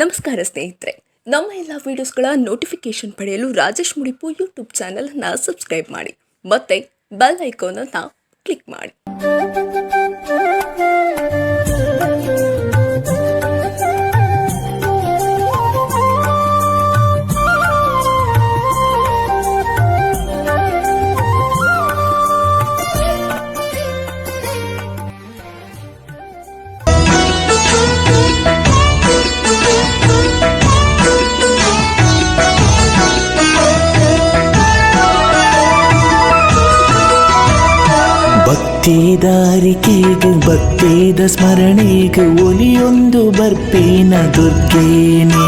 ನಮಸ್ಕಾರ ಸ್ನೇಹಿತರೆ, ನಮ್ಮ ಎಲ್ಲ ವಿಡಿಯೋಸ್ಗಳ ನೋಟಿಫಿಕೇಶನ್ ಪಡೆಯಲು ರಾಜೇಶ್ ಮುಡಿಪು ಯೂಟ್ಯೂಬ್ ಚಾನಲ್ನ ಸಬ್ಸ್ಕ್ರೈಬ್ ಮಾಡಿ ಮತ್ತೆ ಬೆಲ್ ಐಕಾನನ್ನು ಕ್ಲಿಕ್ ಮಾಡಿ. ಭಕ್ತಿದಾರಿಕೆಗೆ ಭಕ್ತಿದ ಸ್ಮರಣೆಗೆ ಒಲಿಯೊಂದು ಬರ್ಪೇನ ದುರ್ಗೇನೆ.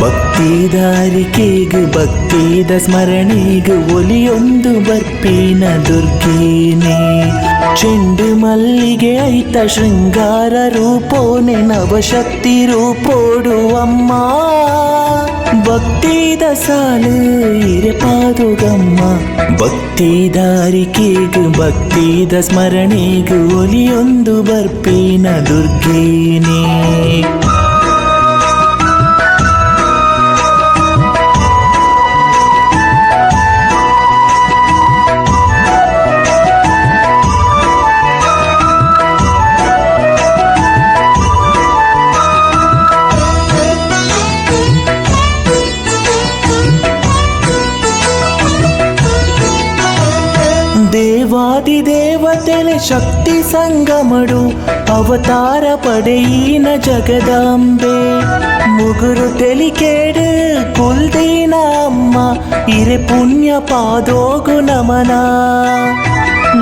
ಭಕ್ತಿದಾರಿಕೆಗೆ ಭಕ್ತಿದ ಸ್ಮರಣೆಗೆ ಒಲಿಯೊಂದು ಬರ್ಪೇನ ದುರ್ಗೇನೆ. ಚೆಂಡು ಮಲ್ಲಿಗೆ ಐತ ಶೃಂಗಾರ ರೂಪೋನೆ ನವಶಕ್ತಿ ರೂಪೋಡು ಅಮ್ಮ. ಭಕ್ತಿದ ಸಾಲು ಇರಪಾದುಗಮ್ಮ. ಭಕ್ತಿದಾರಿಕೆಗೆ ಭಕ್ತಿದ ಸ್ಮರಣೆಗೆ ಒಲಿಯೊಂದು ಬರ್ಪೇನ ದುರ್ಗೇನೆ. ದೇವಾದಿ ದೇವತೆಲೆ ಶಕ್ತಿ ಸಂಗಮಡು ಅವತಾರ ಪಡೆಯಿನ ಜಗದಾಂಬೆ. ಮುಗುರು ತೆಲಿಕೇಡು ಕುಲ್ದೀನ ಅಮ್ಮ ಇರೆ ಪುಣ್ಯ ಪಾದೋಗು ನಮನ.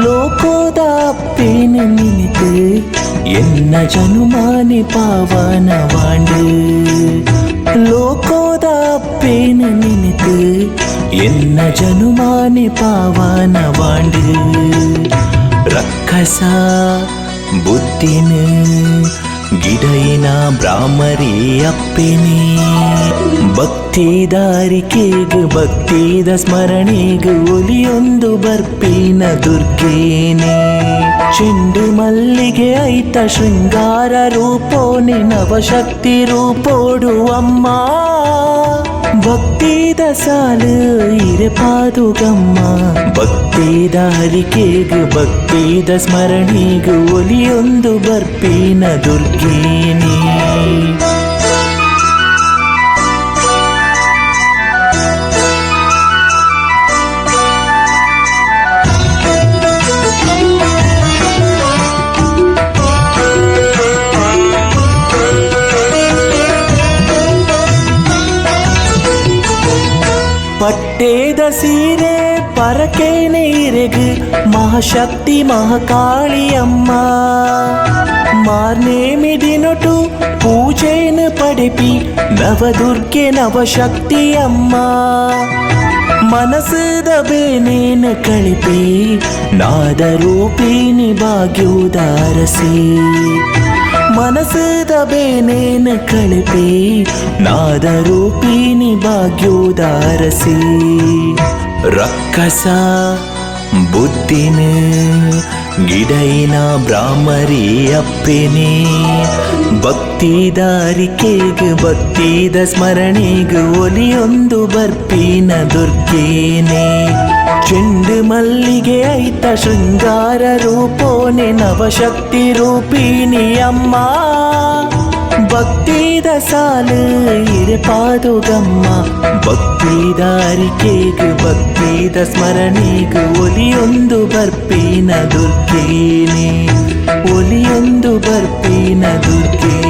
ಲೋಕೋದ ಅಪ್ಪೇನು ನಿನಿತು ಎನ್ನ ಜನುಮಾನಿ ಪಾವನ ವಾಂಡು. ಲೋಕೋದ ಅಪ್ಪೇನು ನಿನಿತು ಎನ್ನ ಜನುಮಾನಿ ಪಾವನ ವಾಂಡು. ರಕ್ಕಸ ಬುದ್ಧಿನ ಗಿಡಯಿನ ಬ್ರಾಹ್ಮರಿ ಅಪ್ಪೆನೆ. ಭಕ್ತಿದಾರಿಕೆಗೆ ಭಕ್ತಿದ ಸ್ಮರಣೆಗೆ ಒಲಿಯೊಂದು ಬರ್ಪೇನ ದುರ್ಗೇನೆ. ಚೆಂಡು ಮಲ್ಲಿಗೆ ಐತ ಶೃಂಗಾರ ರೂಪೋನೆ ನವಶಕ್ತಿ ರೂಪೋಡು ಅಮ್ಮ. ಭಕ್ತಿದ ಸಾಲು ಇರಪಾದುಗಮ್ಮ. ಭಕ್ತಿದಾರಿಕೆಗೆ ಭಕ್ತಿದ ಸ್ಮರಣೆಗೆ ಒಲಿಯೊಂದು ಬರ್ಪೇನ ದುರ್ಗೇನೆ. ಪಟ್ಟೇದ ಸೀರೆ ಪರಕೇನೆ ಇರೆಗು ಮಹಾಶಕ್ತಿ ಮಹಾಕಾಳಿ ಅಮ್ಮ. ಮಾರ್ನೇ ಮಿಡಿನೊಟು ಪೂಜೆನ ಪಡೆಪಿ ನವದುರ್ಗೆ ನವಶಕ್ತಿ ಅಮ್ಮ. ಮನಸ್ಸದ ಬೇನೇನ ಕಳಿಪಿ ನಾದ ರೂಪಿಣಿ ಭಾಗ್ಯೋದಾರಸಿ. ಮನಸ್ಸದ ಬೇನೇನ ಕಳಿಪಿ ನಾದ ರೂಪಿಣಿ ಭಾಗ್ಯೋದಾರಸಿ. ರಕ್ಕಸ ಬುದ್ಧಿನ ಗಿಡಯಿನ ಬ್ರಾಹ್ಮರಿ ಅಪ್ಪೆನೆ. ಭಕ್ತಿದಾರಿಕೆಗೆ ಭಕ್ತಿದ ಸ್ಮರಣೆಗೆ ಒಲಿಯೊಂದು ಬರ್ಪೇನ ದುರ್ಗೇನೆ. ಚೆಂಡು ಮಲ್ಲಿಗೆ ಐತ ಶೃಂಗಾರ ರೂಪೋನೆ ನವಶಕ್ತಿ ರೂಪಿಣಿ ಅಮ್ಮ. ಭಕ್ತಿದ ಸಾಲು ಇರಪಾದುಗಮ್ಮ. ಭಕ್ತಿದಾರಿಕೆಗೆ ಭಕ್ತಿದ ಸ್ಮರಣೆಗೆ ಒಲಿಯೊಂದು ಬರ್ಪೇನ ದುರ್ಗೇನೆ. ಒಲಿಯೊಂದು ಬರ್ಪೇನ ದುರ್ಗೇನೆ.